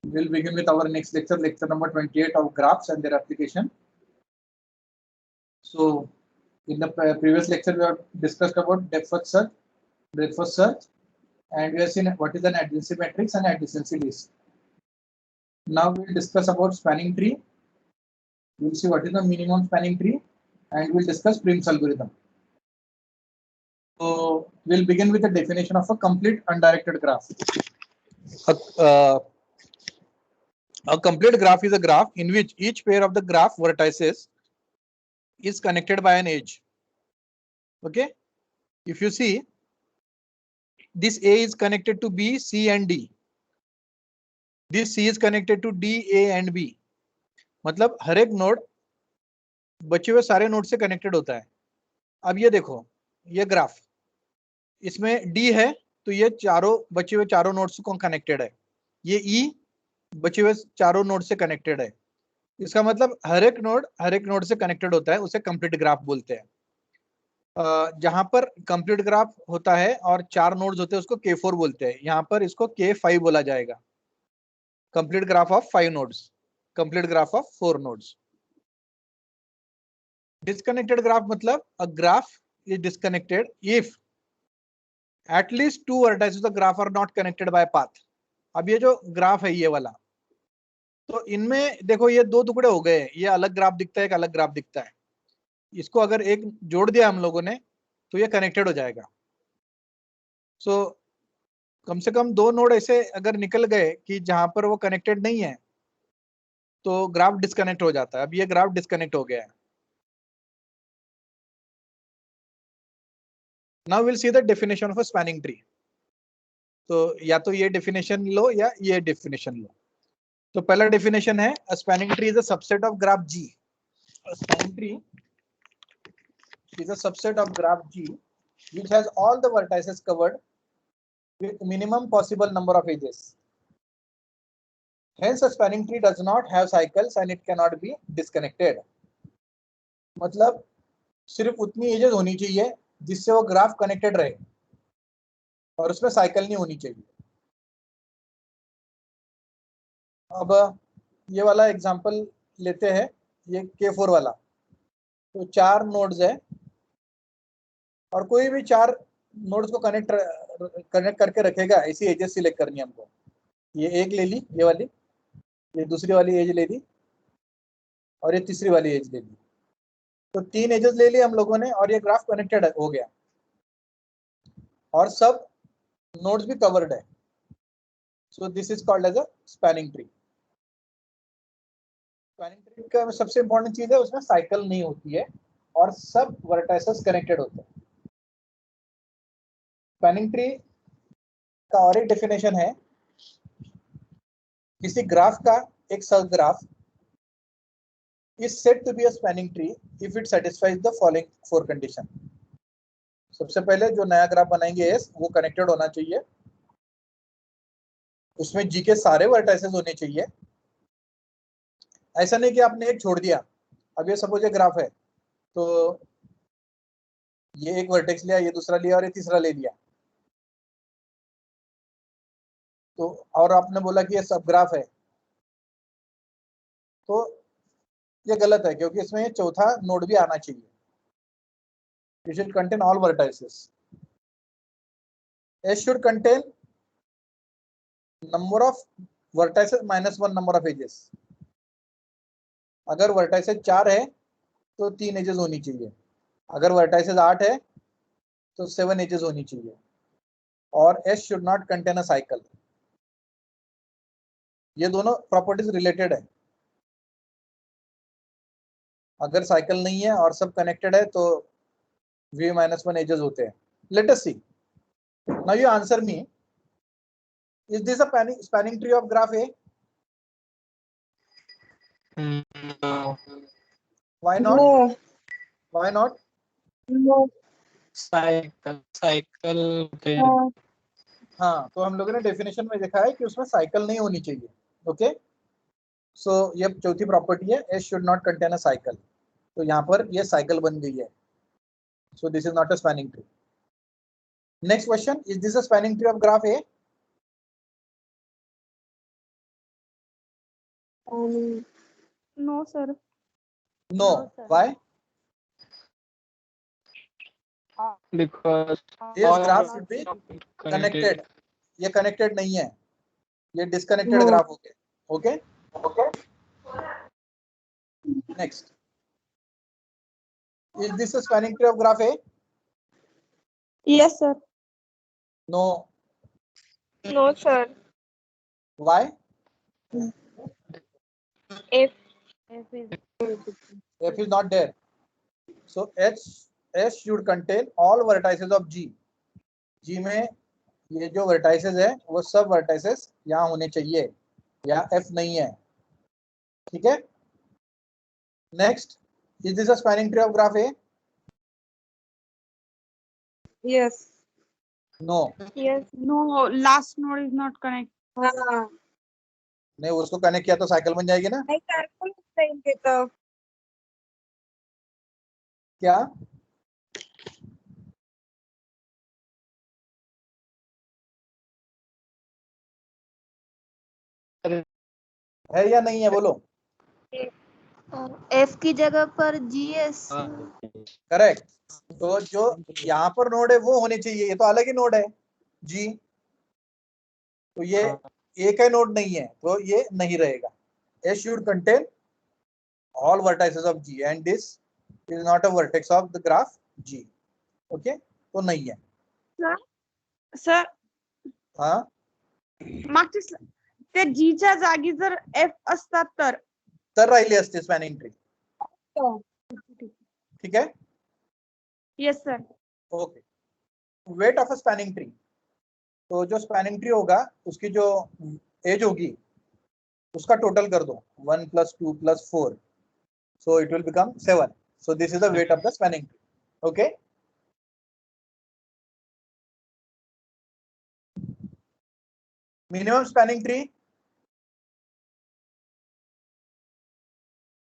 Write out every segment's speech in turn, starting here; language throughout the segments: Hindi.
We'll begin with our next lecture, lecture number 28 of graphs and their application. So, in the previous lecture, we have discussed about depth first search, breadth first search, and we have seen what is an adjacency matrix and adjacency list. Now we'll discuss about spanning tree. We'll see what is the minimum spanning tree, and we'll discuss Prim's algorithm. So, we'll begin with the definition of a complete undirected graph. A complete graph is a graph in which each pair of the graph vertices is connected by an edge. Okay, if you see, this A is connected to B, C and D. This C is connected to D, A and B. मतलब हर एक नोड बचे हुए सारे नोड से कनेक्टेड होता है. अब ये देखो, ये ग्राफ, इसमें D है तो ये चारों बचे हुए चारों नोड से कनेक्टेड है. ये E बचे हुए चारों नोड से कनेक्टेड है. इसका मतलब हर एक नोड से कनेक्टेड होता है, उसे कंप्लीट ग्राफ बोलते हैं. जहां पर कंप्लीट ग्राफ होता है और चार नोड्स होते हैं उसको K4 बोलते हैं. यहाँ पर इसको K5 बोला जाएगा. Complete graph of 5 nodes, complete graph of 4 nodes. Disconnected graph मतलब a graph is disconnected if at least 2 vertices of the graph are not connected by path. अब ये जो ग्राफ है ये वाला, तो इनमें देखो ये दो टुकड़े हो गए, ये अलग ग्राफ दिखता है, एक अलग ग्राफ दिखता है. इसको अगर एक जोड़ दिया हम लोगों ने तो ये कनेक्टेड हो जाएगा. सो कम से कम 2 नोड ऐसे अगर निकल गए कि जहां पर वो कनेक्टेड नहीं है तो ग्राफ डिस्कनेक्ट हो जाता है. अब ये ग्राफ डिस्कनेक्ट हो गया है. Now will see the definition of a spanning tree. तो या तो ये डेफिनेशन लो या ये डेफिनेशन लो. तो पहला डेफिनेशन है, a spanning tree is a subset of graph G. A spanning tree is a subset of graph G which has all the vertices covered with minimum possible number of edges. Hence, a spanning tree does not have cycles and it cannot be disconnected. मतलब सिर्फ उतनी एजेस होनी चाहिए जिससे वो ग्राफ कनेक्टेड रहे और उसमें साइकिल नहीं होनी चाहिए. अब ये वाला एग्जांपल लेते हैं, ये K4 वाला. तो 4 नोड्स है और कोई भी 4 नोड्स को कनेक्ट करके रखेगा, ऐसी एजेस सिलेक्ट करनी है हमको. ये एक ले ली, ये वाली, ये दूसरी वाली एज ले ली और ये तीसरी वाली एज ले ली. तो 3 एजेस ले लिए हम लोगों ने और ये ग्राफ कनेक्टेड हो गया और सब नोड्स भी कवर्ड है. So this is called as a spanning tree. Spanning tree का सबसे इंपॉर्टेंट चीज है उसमें साइकिल नहीं होती है और सब वर्टाइसेस कनेक्टेड होते हैं. स्पैनिंग ट्री का और एक डेफिनेशन है, किसी ग्राफ का एक सब graph is said to be a spanning tree if it satisfies the following 4 condition. सबसे पहले जो नया ग्राफ बनाएंगे S, वो कनेक्टेड होना चाहिए, उसमें G के सारे वर्टाइसेस होने चाहिए. ऐसा नहीं कि आपने एक छोड़ दिया. अब ये सपोज ये ग्राफ है तो ये एक वर्टेक्स लिया, ये दूसरा लिया और ये तीसरा ले लिया, तो और आपने बोला कि ये सब ग्राफ है, तो ये गलत है क्योंकि इसमें ये चौथा नोड भी आना चाहिए. It should contain all vertices. S should contain number of vertices minus 1 number of edges. अगर वर्टाइसेस 4 है तो 3 एजेस होनी चाहिए. अगर वर्टाइसेस 8 है तो 7 एजेस होनी चाहिए. और S should not contain a cycle. ये दोनों प्रॉपर्टीज रिलेटेड है. अगर साइकिल नहीं है और सब कनेक्टेड है तो V-1 एजेस होते हैं. Let us see. Now you answer me, is this a spanning tree of graph A? No. Why not? No. Why not? No. Cycle पे. No. हाँ, तो हम लोगों ने डेफिनेशन में देखा है कि उसमें साइकिल नहीं होनी चाहिए. ओके, सो ये चौथी प्रॉपर्टी है, S should not contain a cycle. तो यहाँ पर ये साइकिल बन गई है. So this is not a spanning tree. Next question, is this a spanning tree of graph A? No, sir. No. Why? Because This all graph are should be connected. connected. ये connected नहीं है, ये disconnected No. graph हो गया. Okay? Next. Is this a spanning tree of graph A? Yes, sir. No. No, sir. Why? F. F is not there. So S should contain all vertices of G. G में ये जो vertices है वो सब vertices यहाँ होने चाहिए, यहाँ F नहीं है. ठीक है? Next, is this a spanning tree of graph A? Yes. No. Yes. No, last node is not connected. हाँ. नहीं, उसको कनेक्ट किया तो साइकिल बन जाएगी ना. नहीं careful करेंगे तो. क्या? है या नहीं है बोलो. F की जगह पर GS. करेक्ट. तो जो यहाँ पर नोड है वो होने चाहिए, ये तो अलग ही नोड है G. तो ये एक है नोड नहीं है तो ये नहीं रहेगा. S should contain all vertices of G and this is not a vertex of the graph G. Okay? तो नहीं है. सर हाँ, मागच्या त्या Gच्या जागी जर F असतात तर राहिली असते स्पॅनिंग ट्री. ठीक है? Yes, sir. Okay. Weight of a spanning tree. तो जो स्पैनिंग ट्री होगा उसकी जो एज होगी उसका टोटल कर दो 1 + 2 + 4. So it will become 7. So this is the weight of the spanning tree. Okay? Minimum spanning tree.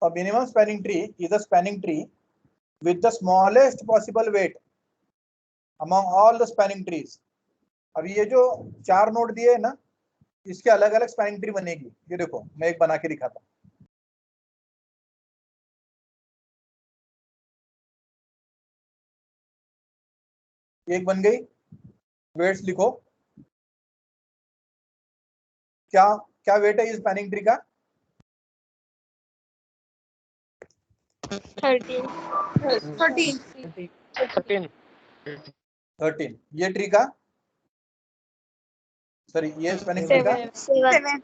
A minimum spanning tree is a spanning tree with the smallest possible weight among all the spanning trees. अभी ये जो 4 नोड दिए है ना, इसके अलग अलग स्पैनिंग ट्री बनेगी. ये देखो मैं एक बना के दिखाता हूँ. एक बन गई. वेट्स लिखो. क्या क्या वेट है इस स्पैनिंग ट्री का? 13. ये ट्री का, सॉरी ये स्पैनिंग ट्री का 7.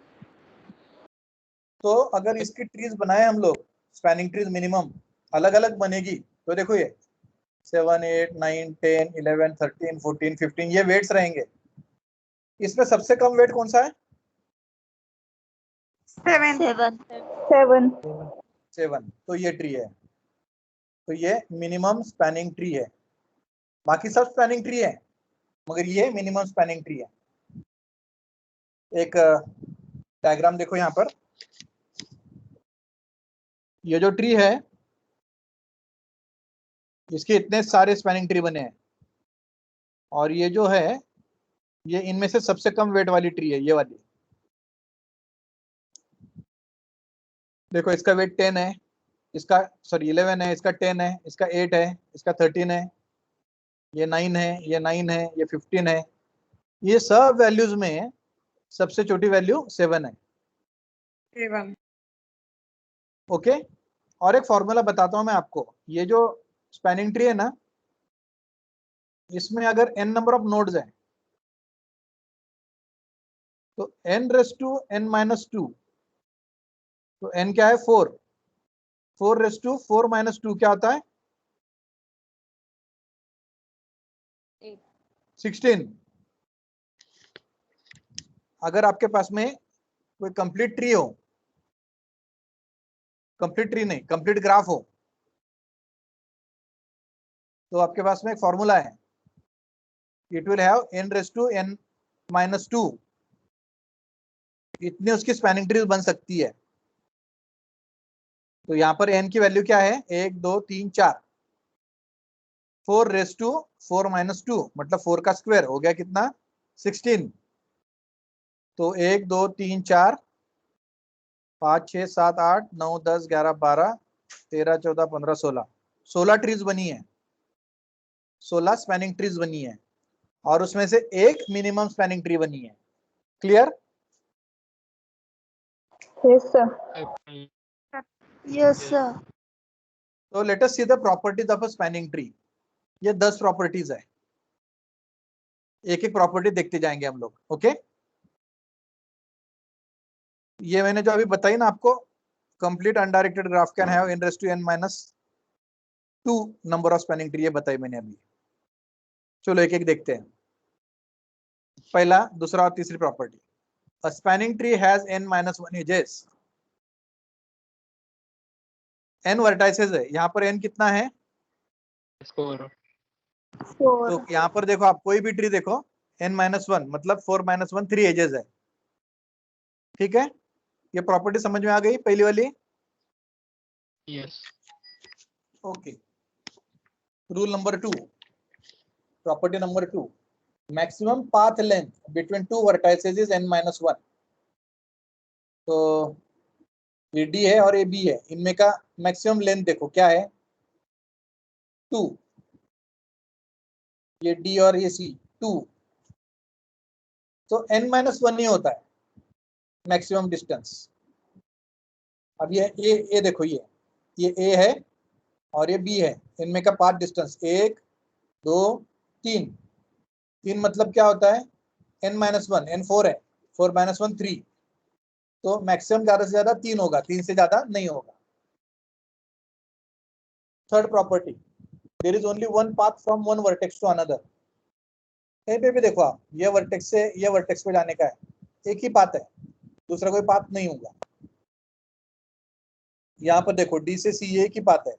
तो अगर इसकी ट्रीज बनाए हम लोग, स्पैनिंग ट्रीज मिनिमम अलग अलग बनेगी. तो देखो ये 7, 8, 9, 10, 11, 13, 14, 15 ये वेट्स रहेंगे. इसमें सबसे कम वेट कौन सा है? 7. तो ये ट्री है. तो ये मिनिमम स्पैनिंग ट्री है. बाकी सब स्पैनिंग ट्री है मगर ये मिनिमम स्पैनिंग ट्री है. एक डायग्राम देखो यहाँ पर. ये जो ट्री है इसके इतने सारे स्पैनिंग ट्री बने हैं और ये जो है ये इनमें से सबसे कम वेट वाली ट्री है, ये वाली. देखो इसका वेट 10 है, इसका सॉरी 11 है, इसका 10 है, इसका 8 है, इसका 13 है, ये 9 है, ये 9 है, ये 15 है. ये सब वैल्यूज में सबसे छोटी वैल्यू 7 है. 7. ओके. और एक फॉर्मूला बताता हूं मैं आपको. ये जो स्पैनिंग ट्री है ना, इसमें अगर n नंबर ऑफ नोड्स है तो n⁻n-2 तो n क्या है 4. 4⁻4 - 2 क्या होता है 16. अगर आपके पास में कोई कंप्लीट ट्री हो, कंप्लीट ट्री नहीं कंप्लीट ग्राफ हो, तो आपके पास में एक फॉर्मूला है. इट विल हैव n⁻n-2 इतनी उसकी स्पैनिंग ट्री बन सकती है. तो यहाँ पर n की वैल्यू क्या है 1 2 3 4. 4⁻4 - 2 मतलब 4 का स्क्वायर हो गया कितना 16. तो 1 2 3 4 5 6 7 8 9 10 11 12 13 14 15 16 16 ट्रीज बनी है, 16 स्पैनिंग ट्रीज बनी है और उसमें से एक मिनिमम स्पैनिंग ट्री बनी है। Clear? Yes, sir. Yes, sir. तो late us see the properties of a spanning tree. ये 10 प्रॉपर्टीज है, एक एक प्रॉपर्टी देखते जाएंगे हम लोग। ओके, ये मैंने जो अभी बताई ना आपको, complete undirected graph can have n raised to n minus 2 number of spanning tree, ये बताई मैंने अभी। चलो एक एक देखते हैं। पहला, दूसरा और तीसरी property, a spanning tree has n minus 1 edges. n vertices है, यहाँ पर n कितना है? स्कोर 4. तो यहाँ पर देखो, आप कोई भी ट्री देखो, n minus 1 मतलब 4 minus 1 3 एजेस है। ठीक है, ये प्रॉपर्टी समझ में आ गई पहली वाली? Yes okay, rule number 2, property number 2, maximum path length between two vertices is n minus 1। तो ये D है और ये B है, इनमें का मैक्सिमम लेंथ देखो क्या है? 2। ये D और ये C 2, तो n minus 1 ही होता है मैक्सिमम डिस्टेंस। अब ये A देखो, ये A है और ये B है, इनमें का पाथ डिस्टेंस 1 2 3। 3 मतलब क्या होता है? n minus 1, n 4 है, 4 minus 1 3, तो मैक्सिमम ज्यादा से ज्यादा 3 होगा, 3 से ज्यादा नहीं होगा। Third property, there is only one path from one vertex to another. कहीं पे भी देखो आप, ये वर्टेक्स से ये वर्टेक्स पे जाने का है, एक ही पाथ है, दूसरा कोई पाथ नहीं होगा। यहाँ पर देखो D से C एक ही पाथ है,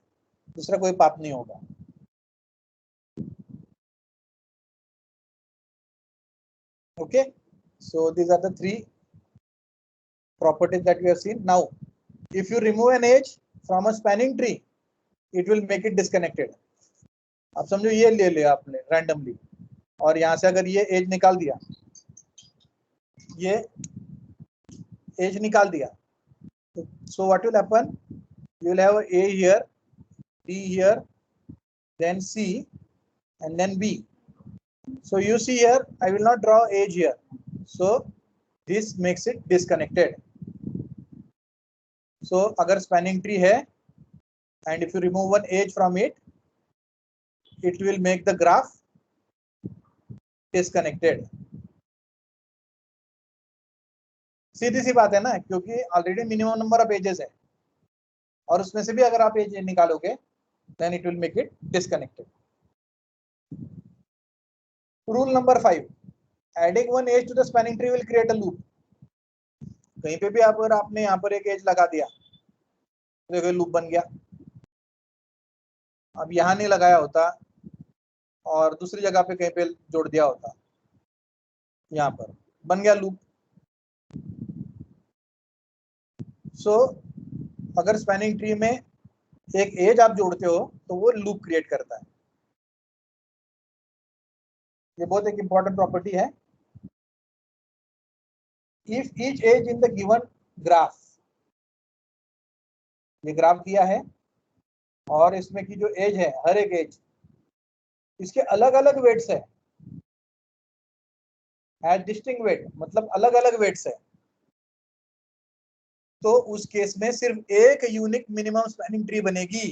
दूसरा कोई पाथ नहीं होगा। Okay, so these are the three properties that we have seen. Now, if you remove an edge from a spanning tree, it will make it disconnected. अब समझो ये ले लिया आपने रैंडमली, और यहाँ से अगर ये एज निकाल दिया, ये एज निकाल दिया, so what will happen? You will have A here, D here, then C, and then B. So you see here, I will not draw edge here, so this makes it disconnected. So अगर spanning tree है and if you remove one edge from it, it will make the graph disconnected. सीधी सी बात है ना, क्योंकि already minimum number of edges है और उसमें से भी अगर आप एज निकालोगे then it will make it disconnected. Rule number 5, adding one edge to the spanning tree will create a loop. कहीं पे भी अगर आपने यहाँ पर एक एज लगा दिया, देखो लूप बन गया। अब यहाँ नहीं लगाया होता और दूसरी जगह पे कहीं पे जोड़ दिया होता, यहाँ पर बन गया लूप। सो अगर स्पैनिंग ट्री में एक एज आप जोड़ते हो तो वो लूप क्रिएट करता है। ये बहुत एक इंपॉर्टेंट प्रॉपर्टी है। If each edge in the given graph, ये ग्राफ दिया है और इसमें की जो एज है, हर एक एज इसके अलग अलग वेट्स है, हैज डिस्टिंक्ट वेट मतलब अलग अलग वेट्स है, तो उस केस में सिर्फ एक यूनिक मिनिमम स्पैनिंग ट्री बनेगी,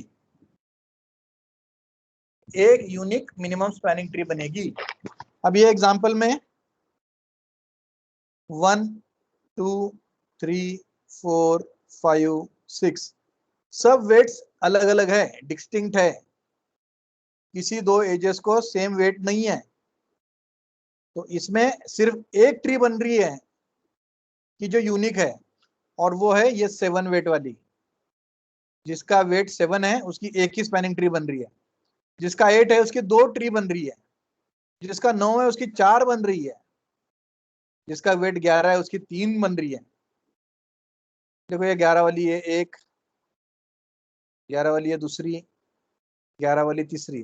एक यूनिक मिनिमम स्पैनिंग ट्री बनेगी। अब ये एग्जांपल में 1 2 3 4 5 6 सब वेट्स अलग अलग है, डिस्टिंक्ट है, किसी दो एजेस को सेम वेट नहीं है। तो इसमें सिर्फ एक ट्री बन रही है कि जो यूनिक है, और वो है ये 7 वेट वाली, जिसका वेट 7 है उसकी एक ही स्पैनिंग ट्री बन रही है, जिसका 8 है उसकी 2 ट्री बन रही है, जिसका 9 है उसकी 4 बन रही है, जिसका वेट 11 है उसकी 3 बन रही है। देखो ये 11 वाली है एक, 11 वाली है दूसरी, 11 वाली तीसरी,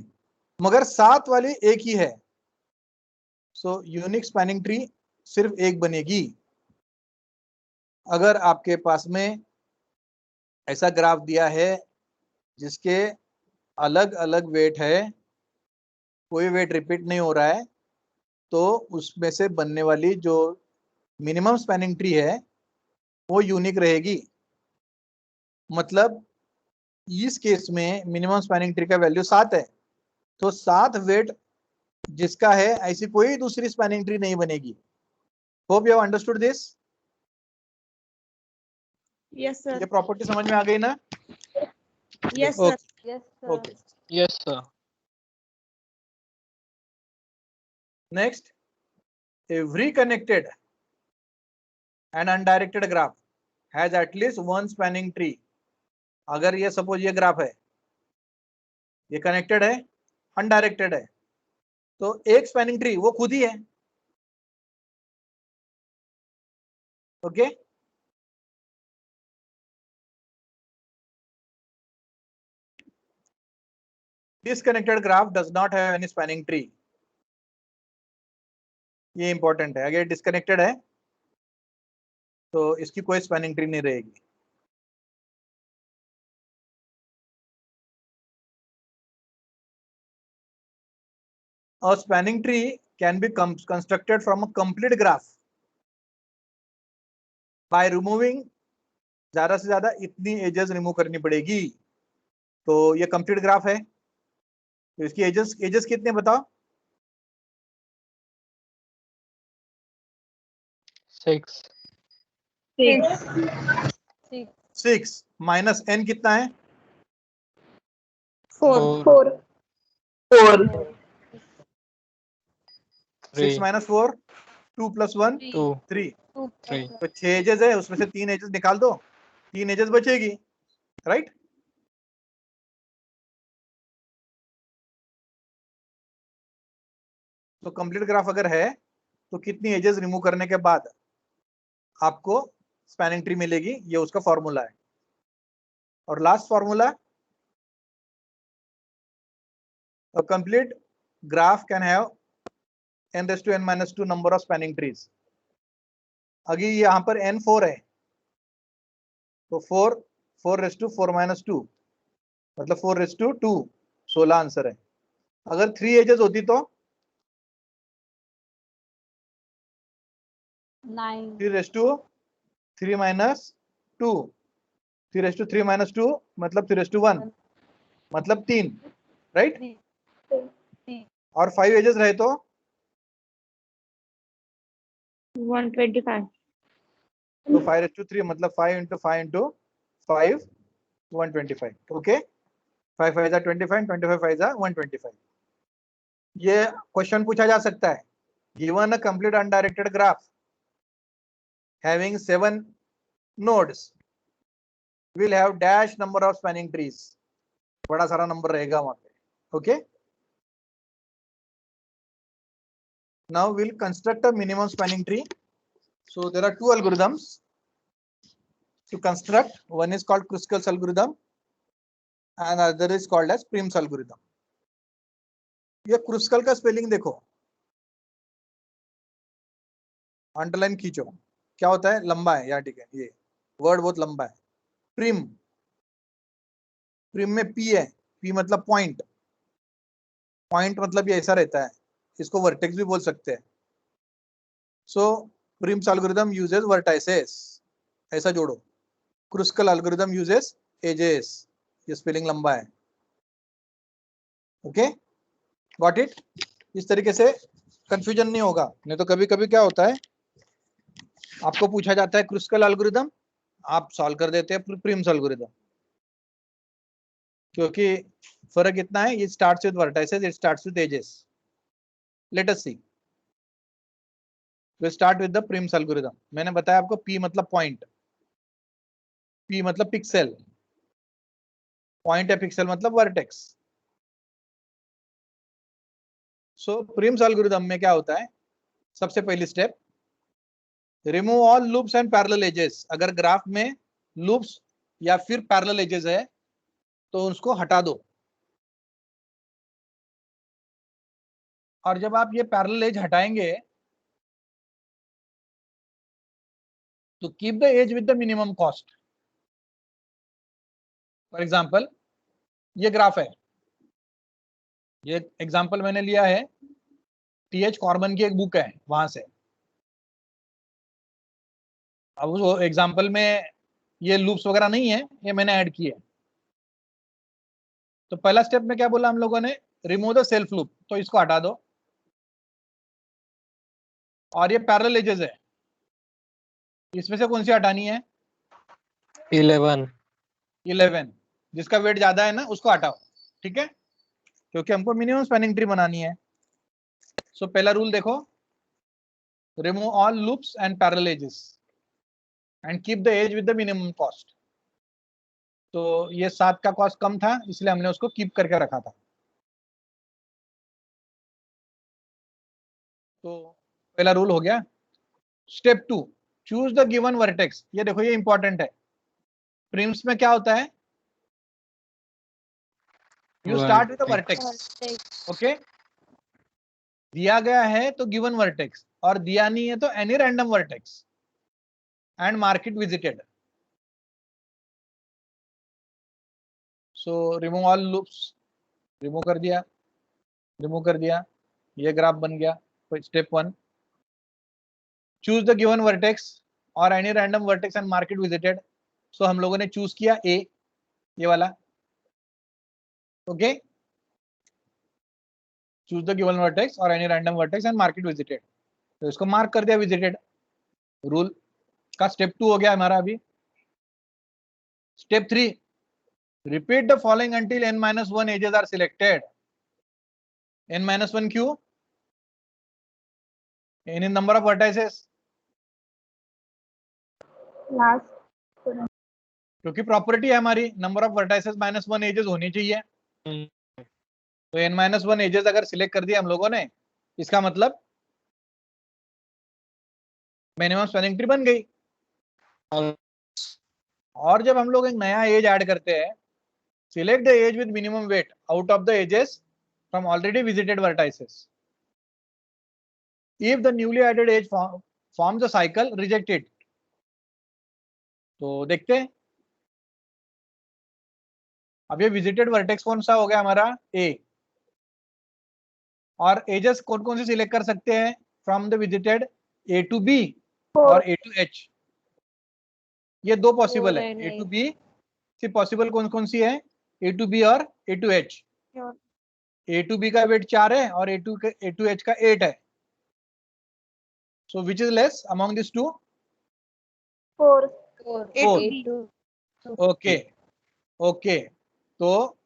मगर 7 वाली एक ही है। सो यूनिक स्पैनिंग ट्री सिर्फ एक बनेगी। अगर आपके पास में ऐसा ग्राफ दिया है जिसके अलग अलग वेट है, कोई वेट रिपीट नहीं हो रहा है, तो उसमें से बनने वाली जो मिनिमम स्पैनिंग ट्री है वो यूनिक रहेगी। मतलब इस केस में मिनिमम स्पैनिंग ट्री का वैल्यू 7 है, तो 7 वेट जिसका है ऐसी कोई दूसरी स्पैनिंग ट्री नहीं बनेगी। Hope you have understood this. Yes sir. ये प्रॉपर्टी समझ में आ गई ना? Yes sir. Yes, sir. Okay, Yes, sir. Next, every connected and undirected graph has at least one spanning tree. अगर ये सपोज ये ग्राफ है, ये कनेक्टेड है, अनडायरेक्टेड है, तो एक स्पैनिंग ट्री वो खुद ही है। Okay, disconnected graph does not have any spanning tree. ये इंपॉर्टेंट है, अगर डिस्कनेक्टेड है तो इसकी कोई स्पैनिंग ट्री नहीं रहेगी। A spanning tree can be constructed from a complete graph by removing, ज्यादा से ज्यादा इतनी एजेस रिमूव करनी पड़ेगी। तो ये कंप्लीट ग्राफ है, तो इसकी एजेस एजेस कितने बताओ? 6. 6 माइनस n कितना है? 4. 6 3. Minus 4, 2 plus 1 2. 3। 3. तो 6 एजेस है, उसमें से 3 एजेस निकाल दो, 3 एजेस बचेगी, राइट? तो कंप्लीट ग्राफ अगर है तो कितनी एजेस रिमूव करने के बाद आपको स्पैनिंग ट्री मिलेगी, ये उसका फॉर्मूला है। और last formula, a complete graph can have n raised to n minus 2 number of spanning trees. अभी यहाँ पर n 4 है, तो 4 raised to 4 minus 2 मतलब 4 raised to 2, 16 आंसर है। अगर 3 एजेस होती तो 9. 3 raised to 3 minus 2, 3 raised to 3 minus 2 मतलब 3 raised to 1 मतलब 3, राइट? 3. और 5 एजेस रहे तो 125। तो 5 raised to 3 मतलब 5 into 5 into 5 125। ओके, 5 5 जा 25, 25 5 जा 125। ये क्वेश्चन पूछा जा सकता है, given a complete undirected graph having 7 nodes will have dash number of spanning trees, बड़ा सारा नंबर रहेगा वहां पे। Okay, now we'll construct a minimum spanning tree. So there are two algorithms to construct. One is called Kruskal's algorithm and other is called as Prim's algorithm. ये क्रुस्कल का स्पेलिंग देखो, अंडरलाइन खींचो, क्या होता है? लंबा है यार, ठीक है, ये वर्ड बहुत लंबा है। प्रिम, प्रिम में पी है, पी मतलब पॉइंट, पॉइंट मतलब ये ऐसा रहता है, इसको वर्टेक्स भी बोल सकते हैं। सो प्रिम्स एल्गोरिथम यूजेस वर्टाइसेस, ऐसा जोड़ो। क्रुस्कल एल्गोरिथम यूजेस एजेस, ये स्पेलिंग लंबा है। Okay, got it? इस तरीके से कंफ्यूजन नहीं होगा, नहीं तो कभी कभी क्या होता है, आपको पूछा जाता है क्रुस्कल एल्गोरिथम, आप सॉल्व कर देते हैं प्रिम्स एल्गोरिथम, क्योंकि फर्क इतना है, ये starts with vertices, it starts with edges. Let us see, we start with the Prim's algorithm. मैंने बताया आपको पी मतलब पॉइंट, पी मतलब पिक्सेल, पॉइंट या पिक्सेल मतलब वर्टेक्स। सो प्रिम्स एल्गोरिथम में क्या होता है, सबसे पहली step, remove all loops and parallel edges. अगर ग्राफ में लूप्स या फिर पैरेलल एजेस है तो उसको हटा दो। और जब आप ये पैरेलल एज हटाएंगे तो keep the edge with the minimum cost. For example ये ग्राफ है, ये एग्जाम्पल मैंने लिया है टीएच कॉर्मन की एक बुक है वहां से। अब उस एग्जाम्पल में ये लूप्स वगैरह नहीं है, ये मैंने ऐड किए। तो पहला स्टेप में क्या बोला हम लोगों ने, रिमूव द सेल्फ लूप, तो इसको हटा दो। और ये पैरेलल एजेस है, इसमें से कौन सी हटानी है? 11. 11, जिसका वेट ज्यादा है ना उसको हटाओ, ठीक है, क्योंकि हमको मिनिमम स्पैनिंग ट्री बनानी है। सो पहला रूल देखो, remove all loops and parallel edges and keep the edge with the minimum cost. तो ये 7 का कॉस्ट कम था इसलिए हमने उसको कीप करके रखा था। तो पहला रूल हो गया। Step 2, choose the given vertex. ये देखो ये इंपॉर्टेंट है, प्रिम्स में क्या होता है, you start with the vertex, okay. दिया गया है तो गिवन वर्टेक्स, और दिया नहीं है तो any random vertex and marked visited. So remove all loops, remove कर दिया, रिमूव कर दिया, ये ग्राफ बन गया। Step 1, choose the given vertex और any random vertex and marked visited. So हम लोगों ने चूज किया ए, ये वाला, okay. Choose the given vertex और any random vertex and marked visited, तो इसको मार्क कर दिया विजिटेड। रूल का स्टेप 2 हो गया हमारा अभी। Step 3, repeat the following until n-1 edges are selected. n-1 क्यों? n in number of vertices, last क्योंकि प्रॉपर्टी है हमारी नंबर ऑफ वर्टाइसेस -1 एजेस होनी चाहिए। तो n-1 एजेस अगर सिलेक्ट कर दिया हम लोगों ने, इसका मतलब मिनिमम स्पैनिंग ट्री बन गई। और जब हम लोग एक नया एज ऐड करते हैं, select the edge with minimum weight out of the edges from already visited vertices. If the newly added edge forms the cycle, reject it. तो देखते हैं, अब ये विजिटेड वर्टेक्स कौन सा हो गया हमारा, ए। और एजेस कौन कौन से सिलेक्ट कर सकते हैं from the visited, A to B और ए टू एच। ये दो पॉसिबल है, ए टू बी से पॉसिबल कौन कौन सी है, ए टू बी और A to H. A to B का वेट 4 है और ए टू एच का 8 है। So which is less among this two? 4 okay, okay. तो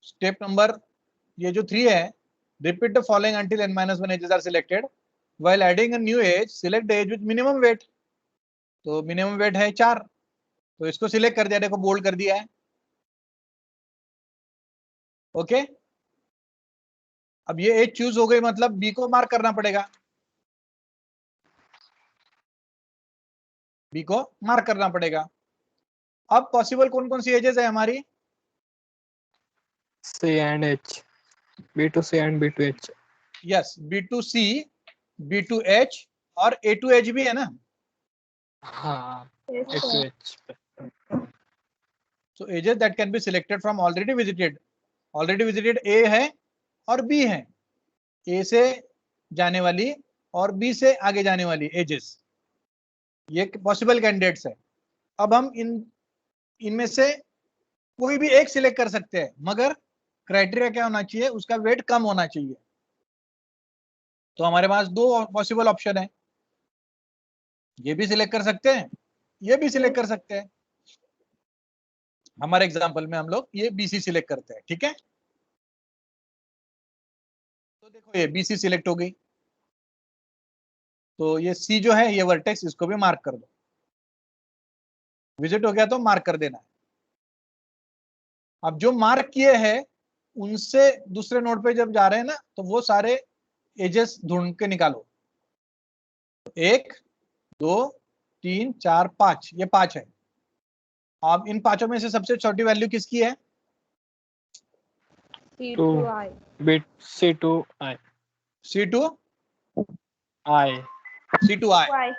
स्टेप नंबर ये जो 3 है, repeat the following until n-1 edges are selected while adding a new edge, select the edge with minimum weight. तो मिनिमम वेट है 4, तो इसको सिलेक्ट कर दिया, देखो बोल्ड कर दिया है, ओके। अब ये एज चूज हो गई, मतलब बी को मार्क करना पड़ेगा, बी को मार्क करना पड़ेगा। अब पॉसिबल कौन कौन सी एजेस है हमारी, C and H. B to C and B to H. Yes, B to C, B to H और ए टू एच भी है ना। हाँ, A to H. So edges that can be selected from already visited, already visited A है और बी है, ए से जाने वाली और बी से आगे जाने वाली एजेस, ये पॉसिबल कैंडिडेट्स है। अब हम इनमें से कोई भी एक सिलेक्ट कर सकते हैं, मगर क्राइटेरिया क्या होना चाहिए, उसका वेट कम होना चाहिए। तो हमारे पास 2 पॉसिबल ऑप्शन है, ये भी सिलेक्ट कर सकते हैं, ये भी सिलेक्ट कर सकते हैं। हमारे एग्जांपल में हम लोग ये बीसी सिलेक्ट करते हैं, ठीक है। तो देखो ये बीसी सिलेक्ट हो गई, तो ये सी जो है ये वर्टेक्स, इसको भी मार्क कर दो। विजिट हो गया तो मार्क कर देना है। अब जो मार्क किए हैं उनसे दूसरे नोड पे जब जा रहे हैं ना, तो वो सारे एजेस ढूंढ के निकालो। 1 2 3 4 5, ये 5 है। अब इन 5 में से सबसे छोटी वैल्यू किसकी है, C to I. C to I. I.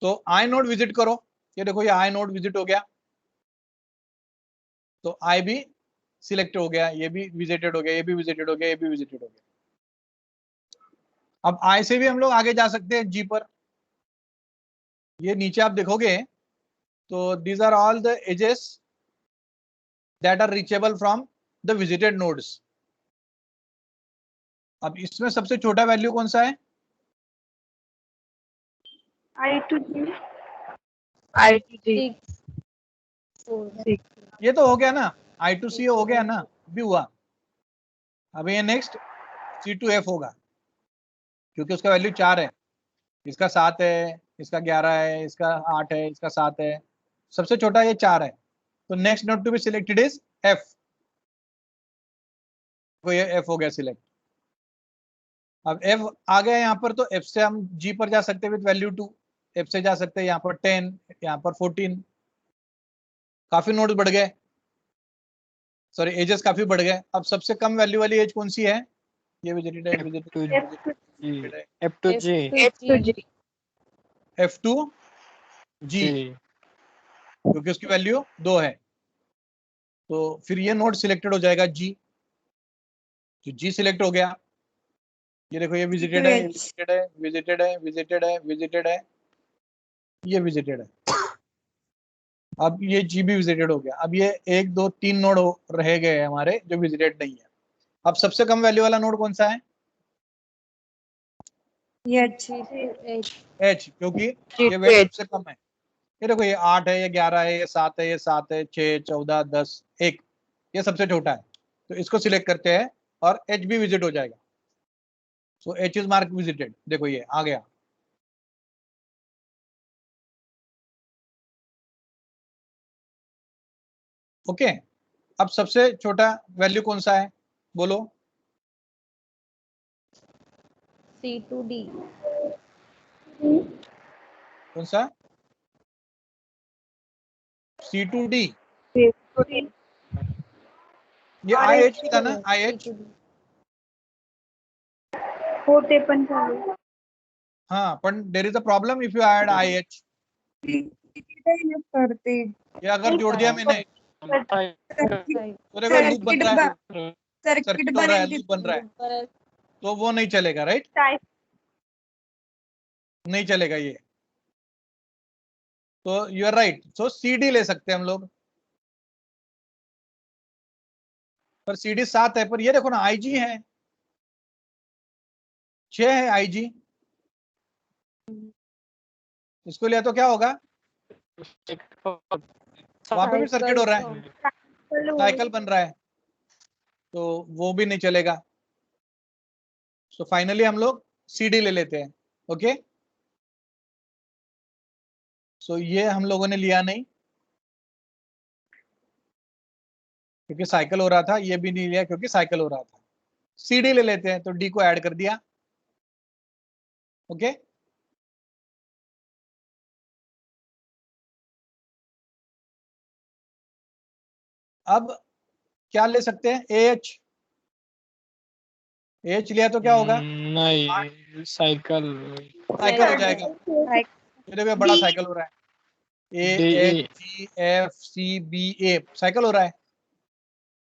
तो आई नोड विजिट करो, ये देखो ये आई नोड विजिट हो गया। तो आई भी सिलेक्ट हो गया, ये भी विजिटेड हो गया, ये भी विजिटेड हो गया, ये भी विजिटेड हो गया। अब आई से भी हम लोग आगे जा सकते हैं जी पर। ये नीचे आप देखोगे तो these are all the edges that are reachable from the visited nodes. अब इसमें सबसे छोटा वैल्यू कौन सा है? I to G. ये तो हो गया ना, I to C हो गया ना, भी हुआ। अब ये नेक्स्ट C to F होगा, क्योंकि उसका वैल्यू 4 है, इसका 7 है, इसका 11 है, इसका 8 है, इसका 7 है, सबसे छोटा ये 4 है। तो next node to be selected is F। तो ये F हो गया सिलेक्ट। अब F आ गया यहाँ पर, तो F से हम G पर जा सकते हैं विद वैल्यू 2। F से जा सकते हैं यहाँ पर 10, यहाँ पर 14। काफी नोड्स बढ़ गए, सॉरी एजेस काफी बढ़ गए। अब सबसे कम वैल्यू वाली एज कौन सी है? ये विजिटेड है, विजिटेड है, F to G. F2 G, क्योंकि उसकी वैल्यू 2 है। तो फिर ये नोड सिलेक्टेड हो जाएगा G। तो G सिलेक्ट हो गया। ये देखो, ये विजिटेड है, विजिटेड है, विजिटेड है, विजिटेड है, विजिटेड है, ये विजिटेड है। अब ये G भी विजिटेड हो गया। अब ये 1 2 3 नोड रह गए हमारे जो विजिटेड नहीं है। अब सबसे कम वैल्यू वाला नोड कौन सा है? H, क्योंकि ये वैल्यू सबसे कम है। ये देखो, ये 8 है, ये 11 है, ये 7 है, ये 7 है, 6 14 10 1, ये सबसे छोटा है। तो इसको सिलेक्ट करते हैं और H भी विजिट हो जाएगा। सो H इज मार्क विजिटेड। देखो ये आ गया। ओके, अब सबसे छोटा वैल्यू कौन सा है बोलो? C to D. कौन सा? C to D। ये IH था ना, IH। होते पण चालेल. हाँ, पण there is a problem if you add IH। करते ये अगर जोड़ दिया मैंने तो देखो लूप बन रहा है, सर्किट हो रहा है, लूप बन रहा है, तो वो नहीं चलेगा, राइट? नहीं चलेगा ये। तो you are right. So CD ले सकते हैं हम लोग, पर CD 7 है, पर ये देखो ना IG है 6 है IG। इसको लिया तो क्या होगा? वहां पे भी सर्किट हो रहा है, साइकिल बन रहा है, तो वो भी नहीं चलेगा। सो फाइनली हम लोग CD ले लेते हैं। ओके, सो ये हम लोगों ने लिया नहीं क्योंकि साइकिल हो रहा था, ये भी नहीं लिया क्योंकि साइकिल हो रहा था। CD ले लेते हैं, तो D को ऐड कर दिया। ओके, अब क्या ले सकते हैं? AH। AH लिया तो क्या होगा? नहीं, साइकिल साइकिल हो जाएगा। ये देखो बड़ा साइकिल हो रहा है, AHGFCBA साइकिल हो रहा है,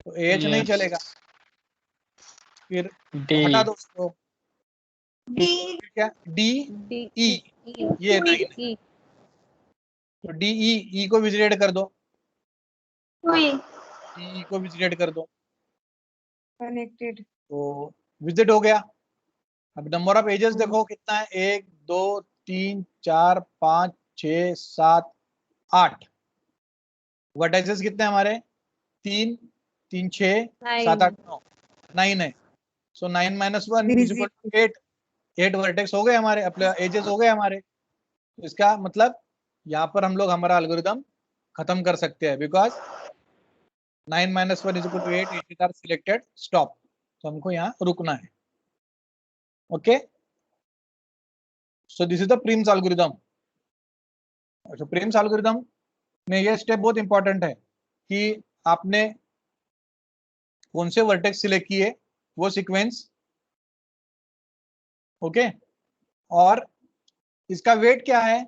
तो AH नहीं चलेगा। फिर D. हटा दो उसको। फिर क्या? DE, ये 9 है, तो DE को विजिटेड कर दो, DE को विजिटेड कर दो, कनेक्टेड. तो विजिट हो गया। अब नंबर ऑफ एजेस देखो कितना है, 1 2 3 4 5 6 7 8। वर्टाइसेस कितने हैं हमारे? 3 3 6 7 8 9, 9 है। सो 9 - 1 इज इक्वल टू 8। 8 वर्टेक्स हो गए हमारे, अपने एजेस हो गए हमारे। इसका मतलब यहाँ पर हम लोग हमारा एल्गोरिदम खत्म कर सकते हैं, because 9 - 1 is equal to 8, edges are selected, stop. तो हमको यहाँ रुकना है। Okay, so this is the Prim's algorithm. तो प्रिम्स एल्गोरिदम में ये स्टेप बहुत इंपॉर्टेंट है कि आपने कौन से वर्टेक्स सिलेक्ट किए, वो सीक्वेंस। ओके, और इसका वेट क्या है?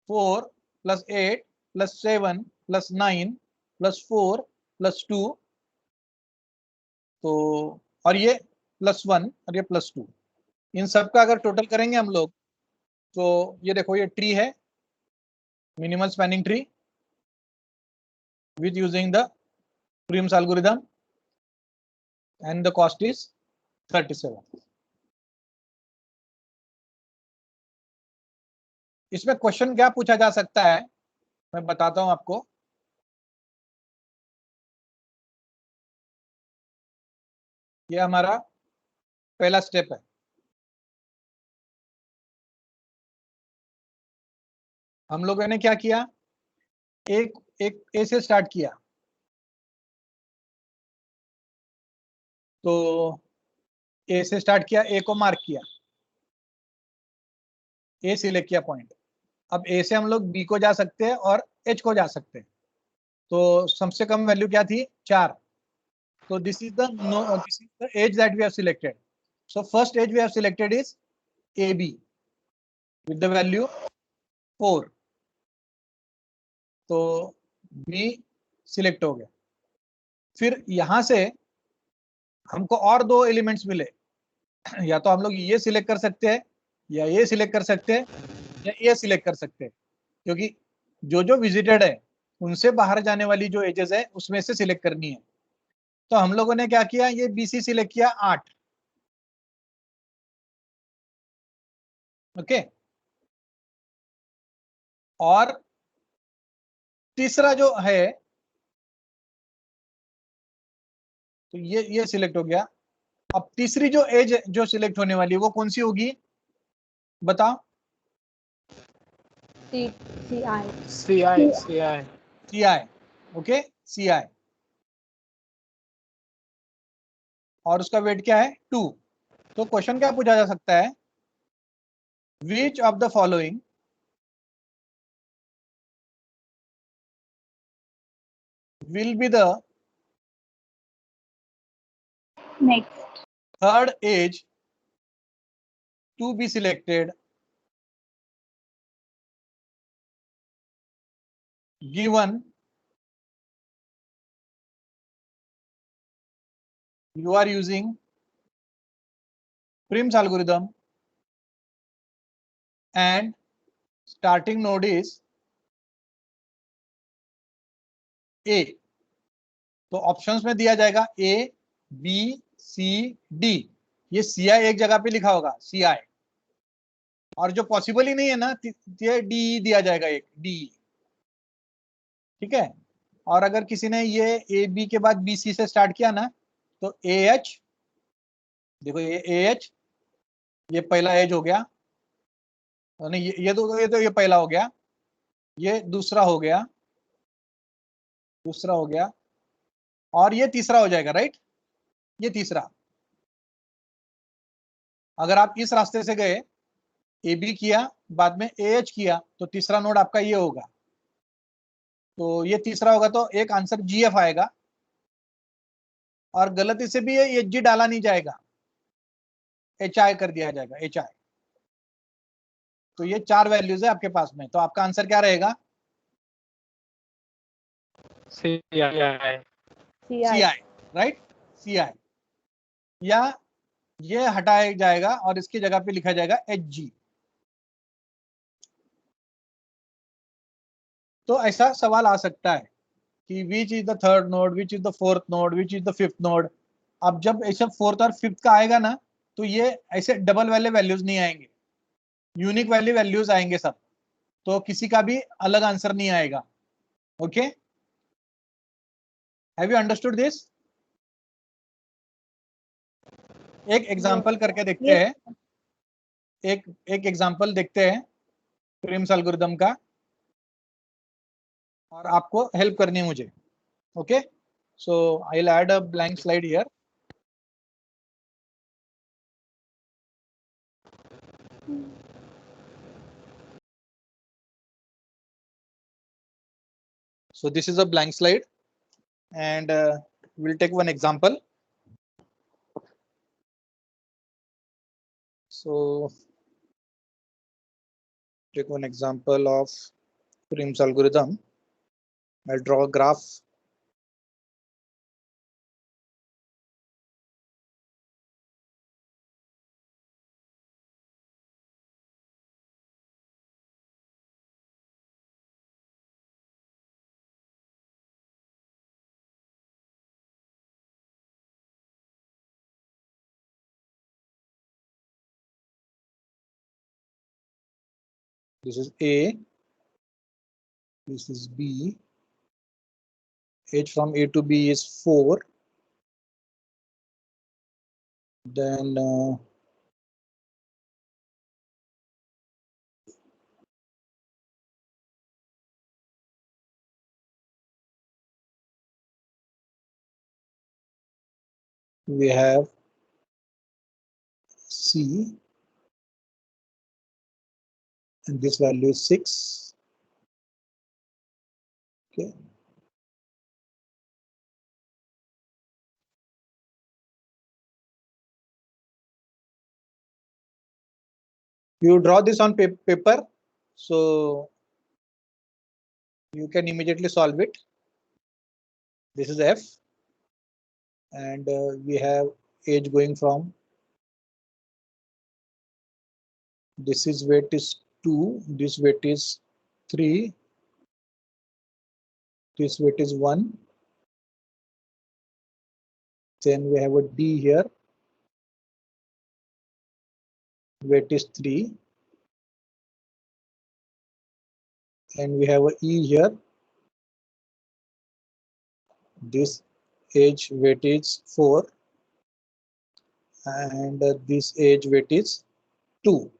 4 + 8 + 7 + 9 + 4 +2, तो और ये +1 और ये +2, इन सब का अगर टोटल करेंगे हम लोग तो ये देखो ये ट्री है, minimal spanning tree with using the Prim's algorithm and the cost is 37. इसमें क्वेश्चन क्या पूछा जा सकता है मैं बताता हूं आपको। ये हमारा पहला स्टेप है। हम लोगों ने क्या किया, एक एक ए से स्टार्ट किया, तो ए से स्टार्ट किया, ए को मार्क किया, ए सिलेक्ट किया पॉइंट। अब ए से हम लोग बी को जा सकते हैं और एच को जा सकते हैं। तो सबसे कम वैल्यू क्या थी, 4। So this is the edge that we have selected. So first edge we have selected is AB with the value 4. तो B सिलेक्ट हो गया। फिर यहां से हमको और 2 एलिमेंट्स मिले, या तो हम लोग ये सिलेक्ट कर सकते हैं या ये सिलेक्ट कर सकते हैं या ये सिलेक्ट कर सकते हैं, क्योंकि जो जो विजिटेड है उनसे बाहर जाने वाली जो एजेस है उसमें से सिलेक्ट करनी है। तो हम लोगों ने क्या किया, ये BC सिलेक्ट किया 8। ओके, और तीसरा जो है तो ये सिलेक्ट हो गया। अब तीसरी जो एज जो सिलेक्ट होने वाली है वो कौन सी होगी, बताओ। CI. CI, ओके, CI, और उसका वेट क्या है, 2। तो क्वेश्चन क्या पूछा जा सकता है, विच of the following will be the Next. third edge to be selected given you are using Prim's algorithm and starting node is A। तो ऑप्शंस में दिया जाएगा A, B, C, D। ये CI एक जगह पे लिखा होगा, CI, और जो पॉसिबल ही नहीं है ना, ये D दिया जाएगा, एक D। ठीक है, और अगर किसी ने ये AB के बाद BC से स्टार्ट किया ना, तो AH, देखो ये AH, ये पहला एज हो गया, नहीं ये पहला हो गया, ये दूसरा हो गया, दूसरा हो गया, और ये तीसरा हो जाएगा, राइट, ये तीसरा। अगर आप इस रास्ते से गए, AB किया, बाद में AH किया, तो तीसरा नोड आपका ये होगा, तो ये तीसरा होगा, तो एक आंसर GF आएगा, और गलती से भी ये HG डाला नहीं जाएगा, HI कर दिया जाएगा, HI। तो ये 4 वैल्यूज है आपके पास में, तो आपका आंसर क्या रहेगा, CI, राइट, CI, या ये हटाया जाएगा और इसकी जगह पे लिखा जाएगा HG। तो ऐसा सवाल आ सकता है कि which is the third node, which is the fourth node, which is the fifth node. अब जब ऐसा फोर्थ और फिफ्थ का आएगा ना, तो ये ऐसे डबल वाले वैल्यूज नहीं आएंगे, यूनिक वाली वैल्यूज आएंगे सब, तो किसी का भी अलग आंसर नहीं आएगा। Okay, have you understood this? एक एग्जांपल करके देखते हैं, एक एग्जांपल देखते हैं प्रिम्स एल्गोरिथम का, और आपको हेल्प करनी है मुझे। Okay, so I will add a blank slide here. So this is a blank slide, and we'll take one example. So take one example of Prim's algorithm. I'll draw a graph This is A. This is B. Age from A to B is 4. Then we have C, and this value is 6. Okay. You draw this on paper, so you can immediately solve it. This is F, and we have age going from, this is weight is 2, this weight is 3, this weight is 1. Then we have a D here, weight is 3, and we have a E here. This age weight is 4, and this age weight is 2.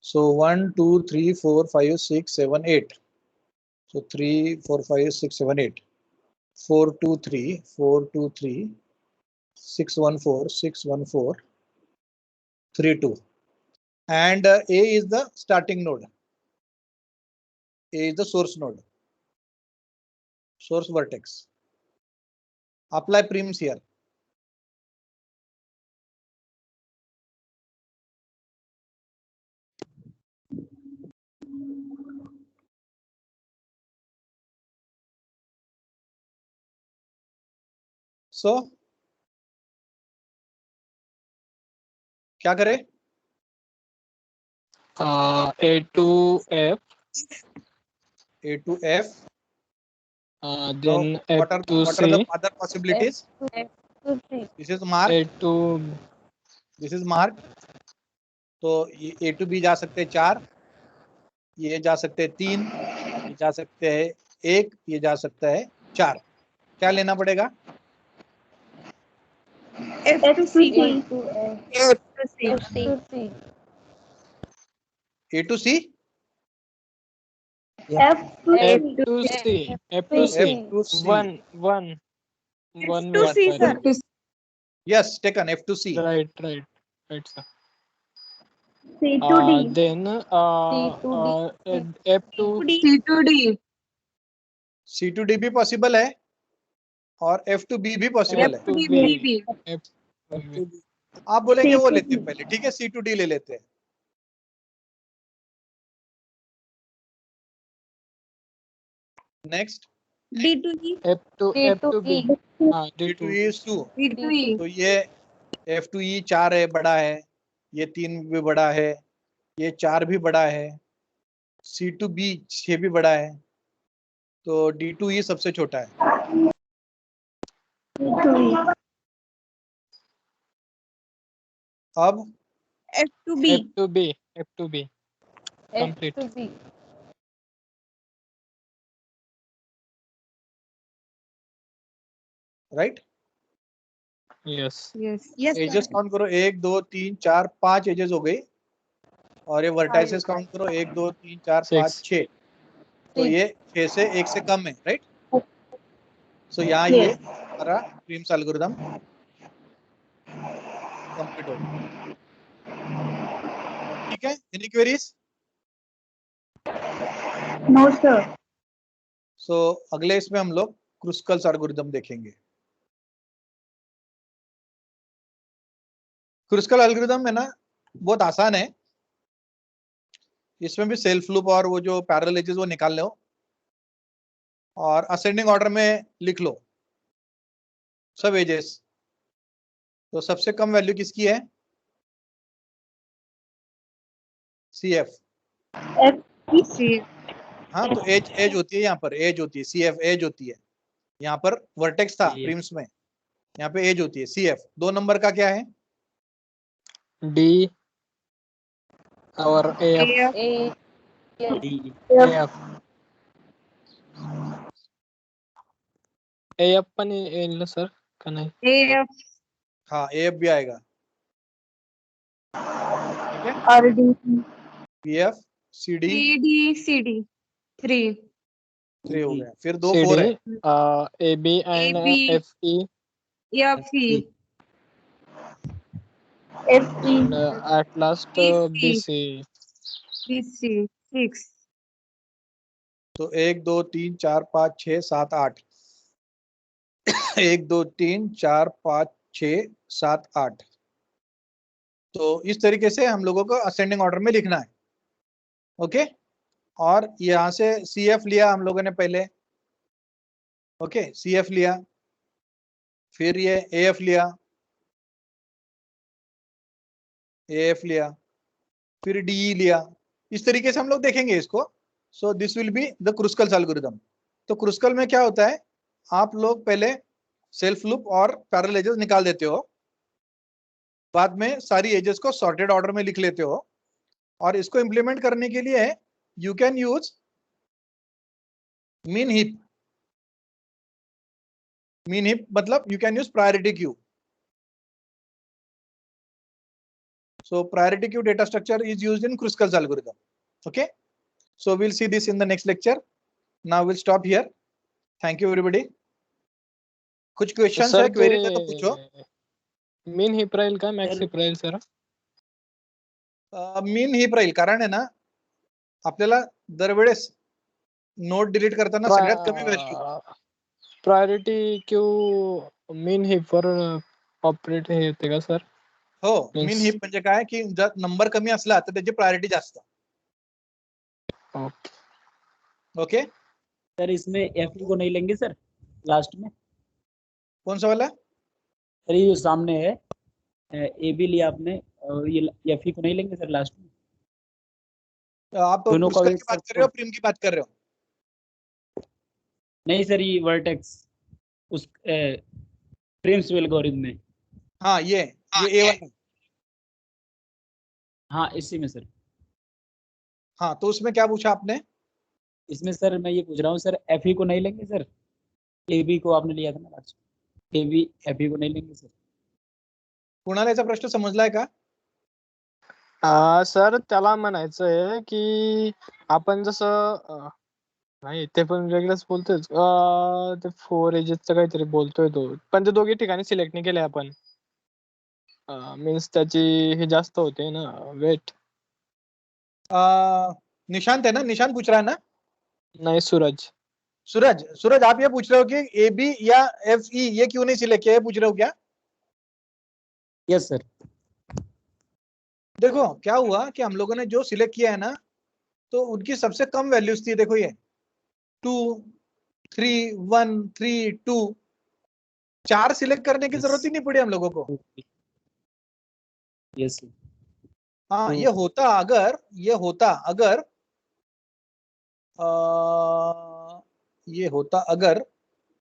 So 1, 2, 3, 4, 5, 6, 7, 8. So 3, 4, 5, 6, 7, 8. 4, 2, 3, 4, 2, 3, 6, 1, 4, 6, 1, 4, 3, 2. And A is the starting node. A is the source node. Source vertex. Apply prims here. So क्या करें? A to F. A to F. Then F What are to the C. other possibilities? F to C. This is mark. A to This is mark. तो ये A to B जा सकते हैं 4, ये जा सकते हैं 3, ये जा सकते हैं 1, ये जा सकता है 4. क्या लेना पड़ेगा? F to C. A to F. F to C. F to C. A to C. F to F C. to C. F to to C. C. F to C. One F to word, C, sorry. sir. Yes, taken F to C. Right, sir. C to D. Then F to C to D. C to D भी possible है और F to B भी possible F है. to D, B. B. F to B. आप बोलेंगे C वो to लेते हैं D. पहले, ठीक है, C to D ले लेते हैं. Next, D to E. F to D F to to B. E. D D to to E is 2. D to E. तो ये F to E 4 है, बड़ा है, ये 3 भी बड़ा है, ये 4 भी बड़ा है, C to B 6 भी बड़ा है, तो D to E सबसे छोटा है. D to E. अब F to B. F to B. F to B. F Complete. to B. Right, Yes. Yes. Yes, edges sir. Count करो, 1 2 3 4 5 एजेस हो गई, और ये वर्टाइसेस काउंट करो, 1 2 3 4 5 6. 6. तो ये 6 से 1 से कम है, राइट. सो यहाँ Yes. ये हमारा प्रीम्स एल्गोरिथम कंप्लीट हो गया. ठीक है, एनी क्वेरीज? No, sir. सो अगले इसमें हम लोग क्रुस्कल्स एल्गोरिथम देखेंगे. क्रुस्कल एल्गोरिथम है ना, बहुत आसान है. इसमें भी सेल्फ लूप और वो जो पैरेलल एजेस वो निकाल लो और असेंडिंग ऑर्डर में लिख लो सब एजेस. तो सबसे कम वैल्यू किसकी है? CF. F C. हाँ, तो एज होती है, यहाँ पर एज होती है, CF एज होती है. यहाँ पर वर्टेक्स था प्रीम्स में, यहाँ पे एज होती है CF. 2 नंबर का क्या है? D. Our AF. AF, A D. AF. AF पण येईल ना सर का नाही? AF, हाँ AF भी आएगा, ठीक है, RD PF CD CD, CD, 3, 3 हो गया, फिर 2 CD, 4 है, AB and AB, FE FE, FE and at last BC. BC, 6, तो 1 2 3 4 5 6 7 8 1 2 3 4 5 6 7 8। तो इस तरीके से हम लोगों को असेंडिंग ऑर्डर में लिखना है, ओके। और यहाँ से CF लिया हम लोगों ने पहले, ओके, CF लिया, फिर ये AF लिया, AF लिया, फिर DE लिया, इस तरीके से हम लोग देखेंगे इसको। So this will be the Kruskal's algorithm. तो क्रुस्कल में क्या होता है, आप लोग पहले सेल्फ लूप और पैरेलल एजेस निकाल देते हो, बाद में सारी एजेस को सॉर्टेड ऑर्डर में लिख लेते हो, और इसको इंप्लीमेंट करने के लिए you can use min heap. Min heap मतलब you can use priority queue. So priority queue data structure is used in Kruskal's algorithm. Okay. So we'll see this in the next lecture. Now we'll stop here. Thank you everybody. कुछ questions है, queries है तो पूछो। मीन हिप राहील का मॅक्स Sir. हिप राहील सर? मीन हीप राहील, कारण आहे ना आपल्याला दरवेळेस नोड डिलीट करताना सगळ्यात कमी value. Priority queue min heap वर ऑपरेट हे होते का सर? हो, Means- मीन हीप म्हणजे काय की जर नंबर कमी असला तर त्याची प्रायोरिटी जास्त। ओके. ओके, सर इसमें FE को नहीं लेंगे सर लास्ट में? कौन सा वाला? सर ये जो सामने है AB लिया आपने, और ये FE को नहीं लेंगे सर लास्ट में? आप दोनों का क्रुस्कल weight की बात सर कर रहे हो, प्रिम की बात कर रहे हो? नहीं सर, ये वर्टेक्स उस प्रिम्स एल्गोरिथम में। हाँ ये A1 है। हाँ इसी में सर। हाँ तो उसमें क्या पूछा आपने? इसमें सर मैं ये पूछ रहा हूँ सर, FE को नहीं लेंगे सर? AB को आपने लिया था ना लास्ट में, AB FE को नहीं लेंगे सर? कुणाला याचा प्रश्न समजलाय का? सर त्याला म्हणायचं आहे की आपण जसं नाही ते पण वेगळंच बोलतोय, ते 4 एजेसचं काहीतरी बोलतोय तो, पण ते दोघी ठिकाणी सिलेक्ट नाही केले आपण। मीन्स त्याची हे जास्त होते ना वेट। निशांत है ना, निशांत पूछ रहा है ना? नाही सूरज। सूरज आप ये पूछ रहे हो कि AB या FE ये क्यों नहीं सिलेक्ट किया, ये पूछ रहे हो क्या? Yes sir. देखो क्या हुआ कि हम लोगों ने जो सिलेक्ट किया है ना, तो उनकी सबसे कम वैल्यूज थी। देखो ये 2 3 1 3 2, 4 सिलेक्ट करने की Yes. जरूरत ही नहीं पड़ी हम लोगों को। Yes sir. हाँ तो- ये होता अगर ये होता अगर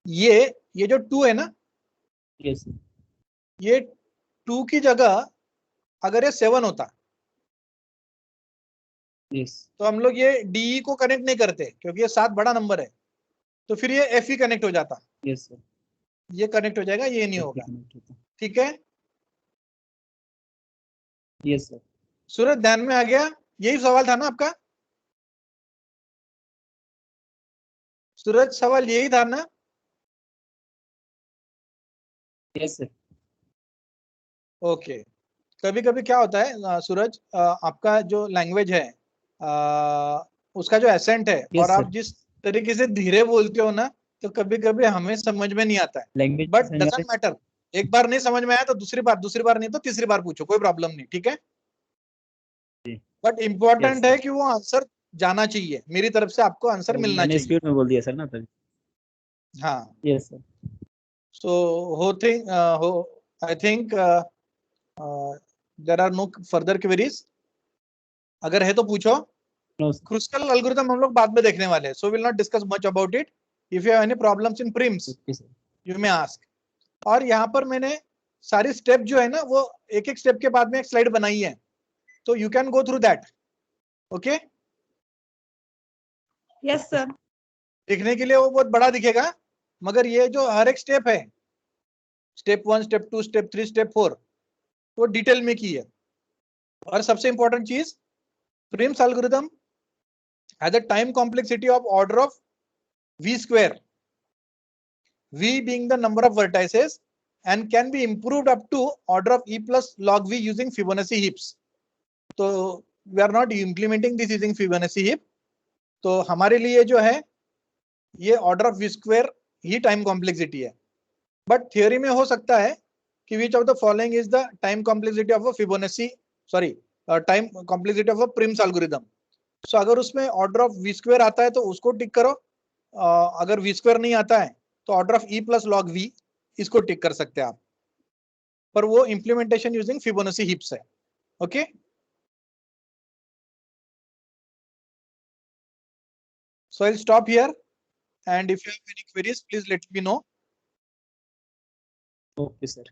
ये जो 2 है ना, यस सर। ये 2 की जगह अगर ये 7 होता यस तो हम लोग ये DE को कनेक्ट नहीं करते, क्योंकि ये 7 बड़ा नंबर है, तो फिर ये FE कनेक्ट हो जाता। Yes sir. ये कनेक्ट हो जाएगा, ये नहीं होगा। ठीक है यस सर। सूरज, ध्यान में आ गया? यही सवाल था ना आपका सूरज? सवाल यही था ना? Yes sir. ओके। कभी कभी क्या होता है सूरज, आपका जो लैंग्वेज है उसका जो एसेंट है, Yes, और आप sir. जिस तरीके से धीरे बोलते हो ना, तो कभी कभी हमें समझ में नहीं आता है। लैंग्वेज बट डजंट मैटर, एक बार नहीं समझ में आया तो दूसरी बार नहीं तो तीसरी बार पूछो, कोई प्रॉब्लम नहीं। ठीक है, जी। बट इम्पोर्टेंट Yes, है sir. कि वो आंसर जाना चाहिए, मेरी तरफ से आपको आंसर मिलना मैंने चाहिए। स्पीड में बोल दिया सर ना तभी। हाँ, yes sir. So I think there are no further queries. अगर है तो पूछो। No sir. क्रुस्कल एल्गोरिथम हम लोग बाद में देखने वाले हैं, so will not discuss much about it. If you have any problems in Prim's okay sir. You may ask. और यहाँ पर मैंने सारी स्टेप जो है ना, वो एक एक स्टेप के बाद में एक स्लाइड बनाई है, तो you can go through that. Okay yes sir. दिखने के लिए वो बहुत बड़ा दिखेगा, मगर ये जो हर एक स्टेप है, स्टेप 1, स्टेप 2, स्टेप 3, स्टेप 4, वो डिटेल में की है। और सबसे इंपॉर्टेंट चीज, Prim's algorithm has a time complexity of order of v square, v being the number of vertices, and can be improved up to order of e plus log v using Fibonacci heaps. तो we are not implementing this using Fibonacci heap. तो हमारे लिए जो है ये ऑर्डर ऑफ वी स्क्वायर ही टाइम कॉम्प्लेक्सिटी है, बट थियोरी में हो सकता है कि which of the following is the time complexity of a Fibonacci, sorry time complexity of a Prim's algorithm. So अगर उसमें ऑर्डर ऑफ वी स्क्वायर आता है तो उसको टिक करो, अगर वी स्क्वायर नहीं आता है तो order of E plus log V, इसको टिक कर सकते हैं आप, पर वो इंप्लीमेंटेशन यूजिंग फिबोनाची हीप्स है। Okay so I'll stop here, and if you have any queries please let me know. Okay sir.